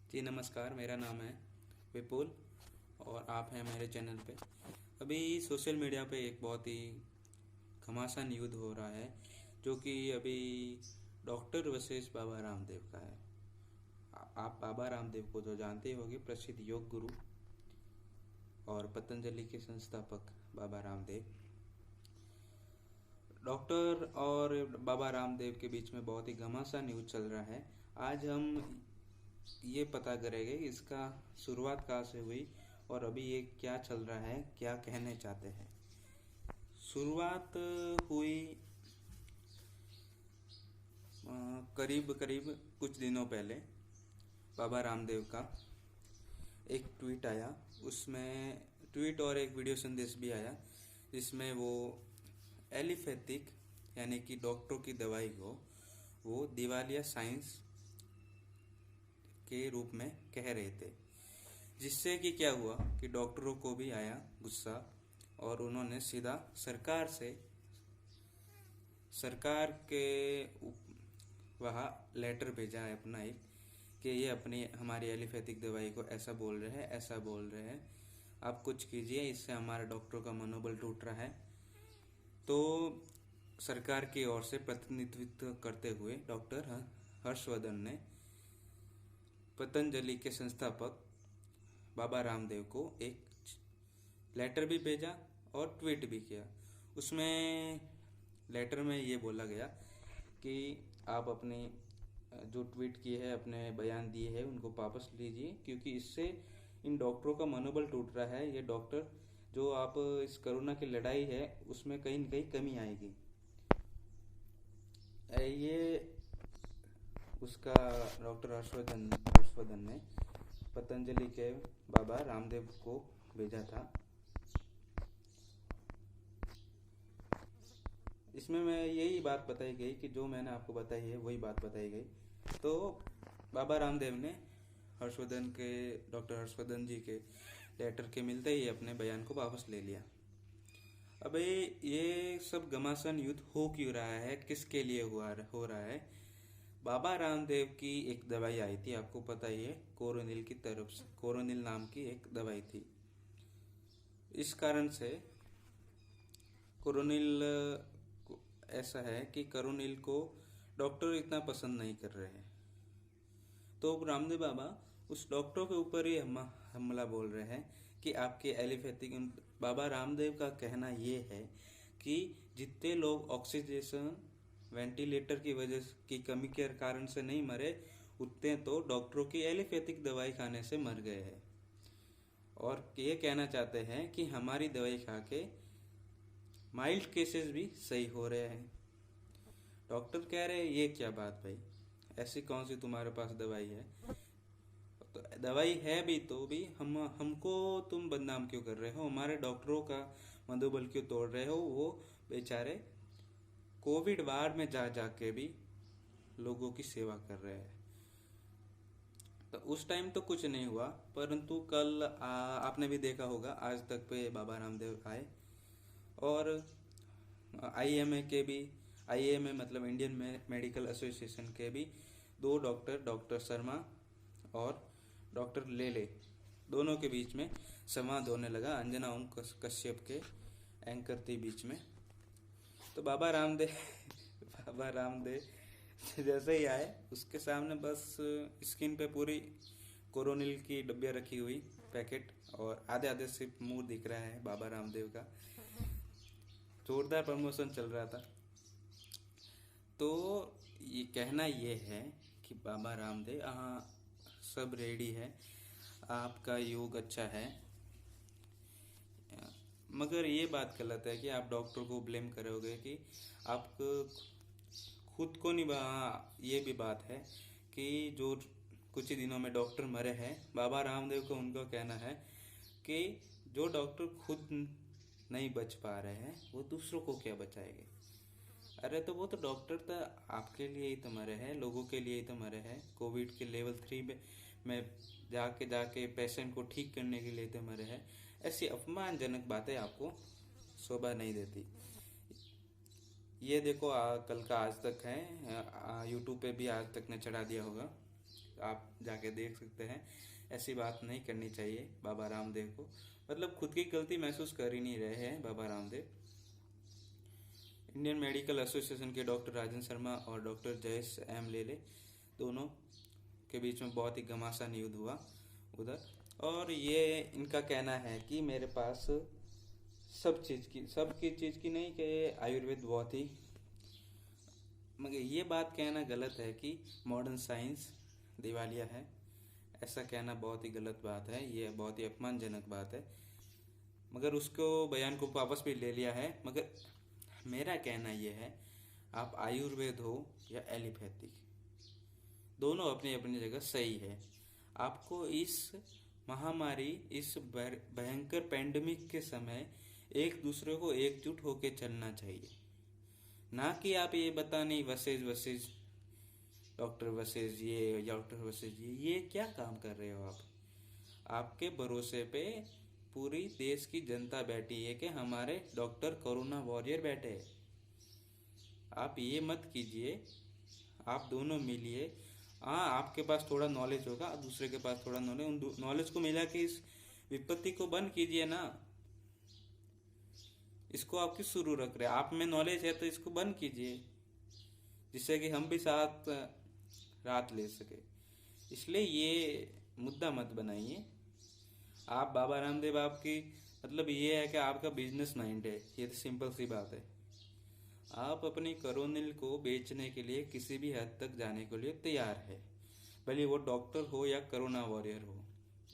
जी नमस्कार, मेरा नाम है विपुल और आप हैं मेरे चैनल पे। अभी सोशल मीडिया पे एक बहुत ही घमासान युद्ध हो रहा है जो कि अभी डॉक्टर वर्सेस बाबा रामदेव का है। आप बाबा रामदेव को तो जानते ही होंगे, प्रसिद्ध योग गुरु और पतंजलि के संस्थापक बाबा रामदेव। डॉक्टर और बाबा रामदेव के बीच में बहुत ही घमासान युद्ध चल रहा है। आज हम ये पता करेंगे कि इसका शुरुआत कहाँ से हुई और अभी ये क्या चल रहा है, क्या कहने चाहते हैं। शुरुआत हुई करीब करीब कुछ दिनों पहले। बाबा रामदेव का एक ट्वीट आया, उसमें ट्वीट और एक वीडियो संदेश भी आया जिसमें वो एलिफेथिक यानी कि डॉक्टरों की दवाई को वो दिवालिया साइंस के रूप में कह रहे थे, जिससे कि क्या हुआ कि डॉक्टरों को भी आया गुस्सा और उन्होंने सीधा सरकार के वहाँ लेटर भेजा है अपना एक, कि ये अपनी हमारी एलिफेथिक दवाई को ऐसा बोल रहे हैं, ऐसा बोल रहे हैं, आप कुछ कीजिए, इससे हमारे डॉक्टरों का मनोबल टूट रहा है। तो सरकार की ओर से प्रतिनिधित्व करते हुए डॉक्टर हर्षवर्धन ने पतंजलि के संस्थापक बाबा रामदेव को एक लेटर भी भेजा और ट्वीट भी किया। उसमें लेटर में ये बोला गया कि आप अपने जो ट्वीट किए हैं, अपने बयान दिए हैं, उनको वापस लीजिए, क्योंकि इससे इन डॉक्टरों का मनोबल टूट रहा है। ये डॉक्टर जो आप इस कोरोना की लड़ाई है उसमें कहीं न कहीं कमी आएगी। ये उसका डॉक्टर हर्षवर्धन ने पतंजलि के बाबा रामदेव को भेजा था। इसमें मैं यही बात बताई गई कि जो मैंने आपको बताई है वही बात बताई गई। तो बाबा रामदेव ने डॉक्टर हर्षवर्धन जी के लेटर के मिलते ही अपने बयान को वापस ले लिया। अब ये सब घमासान युद्ध हो क्यों रहा है, किसके लिए हो रहा है? बाबा रामदेव की एक दवाई आई थी, आपको पता ही है, कोरोनिल की तरफ से, कोरोनिल नाम की एक दवाई थी। इस कारण से कोरोनिल ऐसा है कि कोरोनिल को डॉक्टर इतना पसंद नहीं कर रहे हैं, तो रामदेव बाबा उस डॉक्टर के ऊपर ही हमला बोल रहे हैं कि आपके एलिफेथिक। बाबा रामदेव का कहना ये है कि जितने लोग ऑक्सीजन वेंटिलेटर की वजह की कमी के कारण से नहीं मरे, उतने तो डॉक्टरों की एलिफेथिक दवाई खाने से मर गए हैं। और ये कहना चाहते हैं कि हमारी दवाई खा के माइल्ड केसेस भी सही हो रहे हैं। डॉक्टर कह रहे हैं ये क्या बात भाई, ऐसी कौन सी तुम्हारे पास दवाई है? तो दवाई है भी तो भी हमको तुम बदनाम क्यों कर रहे हो, हमारे डॉक्टरों का मनोबल क्यों तोड़ रहे हो? वो बेचारे कोविड वार्ड में जा जाके भी लोगों की सेवा कर रहे हैं। तो उस टाइम तो कुछ नहीं हुआ, परंतु कल आपने भी देखा होगा, आज तक पे बाबा रामदेव आए और आईएमए मतलब इंडियन मेडिकल एसोसिएशन के भी दो डॉक्टर शर्मा और डॉक्टर लेले, दोनों के बीच में संवाद होने लगा। अंजना ओम कश्यप के एंकर थी बीच में। तो बाबा रामदेव जैसे ही आए, उसके सामने बस स्क्रीन पे पूरी कोरोनिल की डब्बियाँ रखी हुई पैकेट, और आधे आधे सिर्फ मुंह दिख रहा है बाबा रामदेव का। जोरदार प्रमोशन चल रहा था। तो ये कहना ये है कि बाबा रामदेव, हाँ सब रेडी है, आपका योग अच्छा है, मगर ये बात गलत है कि आप डॉक्टर को ब्लेम करोगे कि आप खुद को नहीं। ये भी बात है कि जो कुछ ही दिनों में डॉक्टर मरे हैं, बाबा रामदेव को उनका कहना है कि जो डॉक्टर खुद नहीं बच पा रहे हैं वो दूसरों को क्या बचाएंगे? अरे तो वो तो डॉक्टर तो आपके लिए ही तो मरे हैं, लोगों के लिए ही तो मरे हैं। कोविड के लेवल 3 में जाके पेशेंट को ठीक करने के लिए तो मरे हैं। ऐसी अपमानजनक बातें आपको शोभा नहीं देती। ये देखो कल का आज तक है, यूट्यूब पे भी आज तक ने चढ़ा दिया होगा। आप जाके देख सकते हैं। ऐसी बात नहीं करनी चाहिए बाबा रामदेव को, मतलब खुद की गलती महसूस कर ही नहीं रहे हैं Baba Ramdev. Indian medical association के डॉक्टर राजन शर्मा और डॉक्टर जयेश एम लेले दोनों के बीच में बहुत ही घमासान युद्ध हुआ उधर। और ये इनका कहना है कि मेरे पास सबकी चीज़ की नहीं, कि आयुर्वेद बहुत ही, मगर ये बात कहना गलत है कि मॉडर्न साइंस दिवालिया है। ऐसा कहना बहुत ही गलत बात है, ये बहुत ही अपमानजनक बात है। मगर उसको बयान को वापस भी ले लिया है। मगर मेरा कहना यह है, आप आयुर्वेद हो या एलोपैथिक, दोनों अपनी अपनी जगह सही है। आपको इस महामारी, इस भयंकर पैंडेमिक के समय एक दूसरे को एकजुट होकर चलना चाहिए, ना कि आप ये बता नहीं वसेज डॉक्टर वसेज ये, डॉक्टर वसेज ये क्या काम कर रहे हो आप? आपके भरोसे पे पूरी देश की जनता बैठी है कि हमारे डॉक्टर कोरोना वॉरियर बैठे हैं। आप ये मत कीजिए, आप दोनों मिलिए। हाँ, आपके पास थोड़ा नॉलेज होगा, दूसरे के पास थोड़ा नॉलेज, उन नॉलेज को मिला के इस विपत्ति को बंद कीजिए ना। इसको आप क्यों शुरू रख रहे हैं? आप में नॉलेज है तो इसको बंद कीजिए, जिससे कि हम भी साथ रात ले सके। इसलिए ये मुद्दा मत बनाइए। आप बाबा रामदेव, आपकी मतलब ये है कि आपका बिजनेस माइंड है, ये तो सिंपल सी बात है। आप अपनी कोरोनिल को बेचने के लिए किसी भी हद तक जाने के लिए तैयार है, भले वो डॉक्टर हो या कोरोना वॉरियर हो,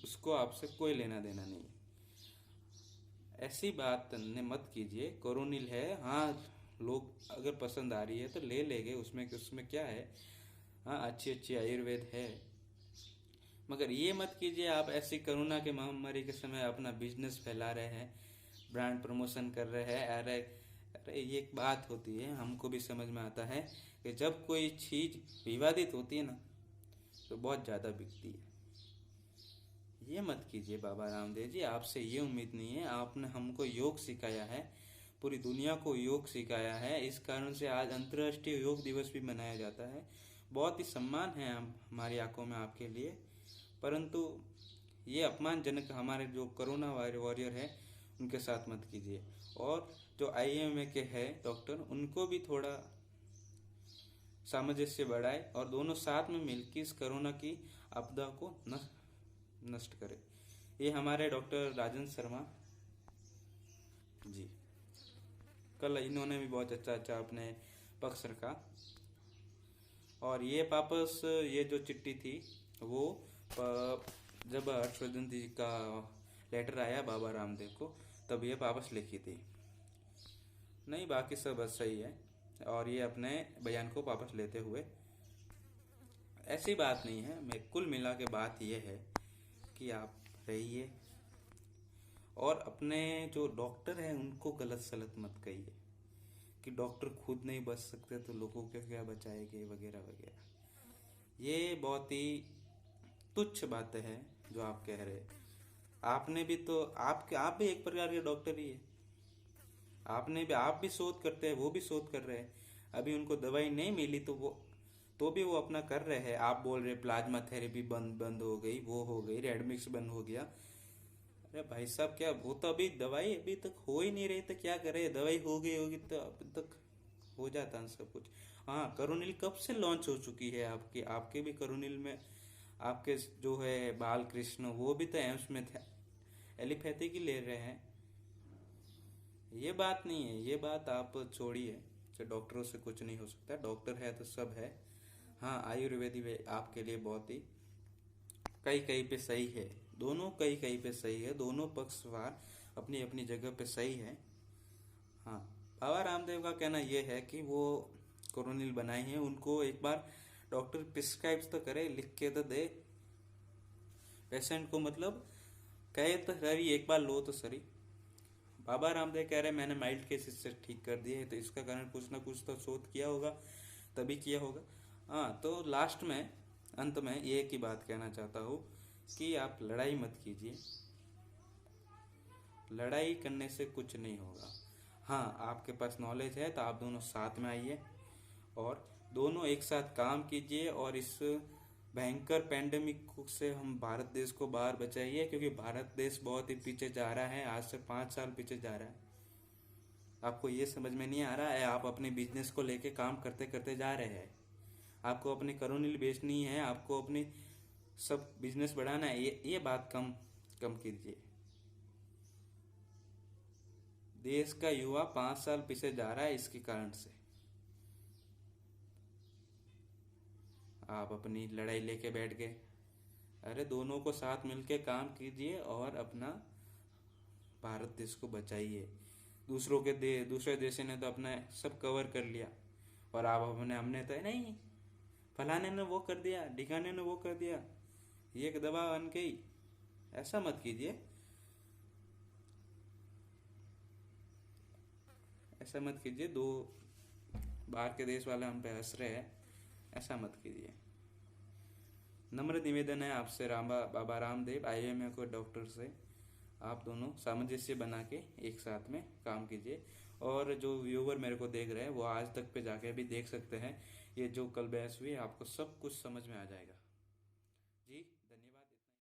उसको आपसे कोई लेना देना नहीं है। ऐसी बात मत कीजिए। कोरोनिल है, हाँ लोग अगर पसंद आ रही है तो ले लेंगे, उसमें क्या है। हाँ, अच्छी आयुर्वेद है, मगर ये मत कीजिए आप ऐसी कोरोना के महामारी के समय अपना बिजनेस फैला रहे हैं, ब्रांड प्रमोशन कर रहे हैं। अरे ये एक बात होती है, हमको भी समझ में आता है कि जब कोई चीज़ विवादित होती है ना तो बहुत ज़्यादा बिकती है। ये मत कीजिए बाबा रामदेव जी, आपसे ये उम्मीद नहीं है। आपने हमको योग सिखाया है, पूरी दुनिया को योग सिखाया है, इस कारण से आज अंतर्राष्ट्रीय योग दिवस भी मनाया जाता है। बहुत ही सम्मान है हमारी आंखों में आपके लिए, परंतु ये अपमानजनक हमारे जो कोरोना वॉरियर है उनके साथ मत कीजिए। और जो IMA के है डॉक्टर, उनको भी थोड़ा सामंजस्य बढ़ाए और दोनों साथ में मिलकर इस कोरोना की आपदा को नष्ट करें। ये हमारे डॉक्टर राजन शर्मा जी, कल इन्होंने भी बहुत अच्छा अपने पक्ष रखा। और ये वापस ये जो चिट्ठी थी वो जब हर्षवर्धन जी का लेटर आया बाबा रामदेव को, तब ये वापस लिखी थी। नहीं, बाकी सब सही है। और ये अपने बयान को वापस लेते हुए, ऐसी बात नहीं है। मैं कुल मिला के बात ये है कि आप रहिए और अपने जो डॉक्टर हैं उनको गलत सलत मत कहिए कि डॉक्टर खुद नहीं बच सकते तो लोगों के क्या बचाएंगे वगैरह वगैरह। ये बहुत ही तुच्छ बातें हैं जो आप कह रहे हैं। आपने भी तो आप भी एक प्रकार के डॉक्टर ही है। आप भी शोध करते हैं, वो भी शोध कर रहे हैं। अभी उनको दवाई नहीं मिली तो भी वो अपना कर रहे हैं। आप बोल रहे प्लाज्मा थेरेपी बंद हो गई, वो हो गई, रेड मिक्स बंद हो गया। अरे भाई साहब, क्या वो तो अभी दवाई अभी तक हो ही नहीं रही तो क्या करे? दवाई हो गई होगी तो अब तक हो जाता है सब कुछ। हाँ, कोरोनिल कब से लॉन्च हो चुकी है आपके भी कोरोनिल में। आपके जो है बाल कृष्ण, वो भी तो एम्स में थे, एलोपैथिक ही ले रहे हैं। ये बात नहीं है, ये बात आप छोड़िए। डॉक्टरों से कुछ नहीं हो सकता, डॉक्टर है तो सब है। हाँ, आयुर्वेदी आपके लिए बहुत ही कहीं पे सही है, दोनों कहीं पे सही है, दोनों पक्षवार अपनी अपनी जगह पे सही है। हाँ, बाबा रामदेव का कहना यह है कि वो कोरोनिल बनाई है, उनको एक बार डॉक्टर प्रिस्क्राइब तो करे, लिख के तो दे पेशेंट को, मतलब कहे तो सही, एक बार लो तो सही। बाबा रामदेव कह रहे मैंने माइल्ड केसेस से ठीक कर दिए है, तो इसका कारण कुछ ना कुछ तो शोध किया होगा, तभी किया होगा। हाँ, तो लास्ट में अंत में ये की बात कहना चाहता हूँ कि आप लड़ाई मत कीजिए। लड़ाई करने से कुछ नहीं होगा। हाँ, आपके पास नॉलेज है तो आप दोनों साथ में आइए और दोनों एक साथ काम कीजिए और इस भयंकर पैंडेमिक से हम भारत देश को बाहर बचाइए, क्योंकि भारत देश बहुत ही पीछे जा रहा है, आज से 5 साल पीछे जा रहा है। आपको ये समझ में नहीं आ रहा है, आप अपने बिजनेस को लेके काम करते करते जा रहे हैं। आपको अपनी करोनील बेचनी है, आपको अपनी सब बिजनेस बढ़ाना है, ये बात कम कम कीजिए। देश का युवा 5 साल पीछे जा रहा है इसके कारण से। आप अपनी लड़ाई लेके बैठ गए। अरे दोनों को साथ मिलके काम कीजिए और अपना भारत देश को बचाइए। दूसरे देशों ने तो अपना सब कवर कर लिया, और आप अपने हमने तो नहीं, फलाने ने वो कर दिया, ढिकाने ने वो कर दिया, ये एक दबाव बन गई। ऐसा मत कीजिए, ऐसा मत कीजिए। दो बाहर के देश वाले हम पे हंस रहे हैं, ऐसा मत कीजिए। नम्र निवेदन है आपसे बाबा रामदेव IIM को डॉक्टर से, आप दोनों सामंजस्य बना के एक साथ में काम कीजिए। और जो व्यूवर मेरे को देख रहे हैं वो आज तक पे जाके भी देख सकते हैं, ये जो कल बहस हुई आपको सब कुछ समझ में आ जाएगा जी।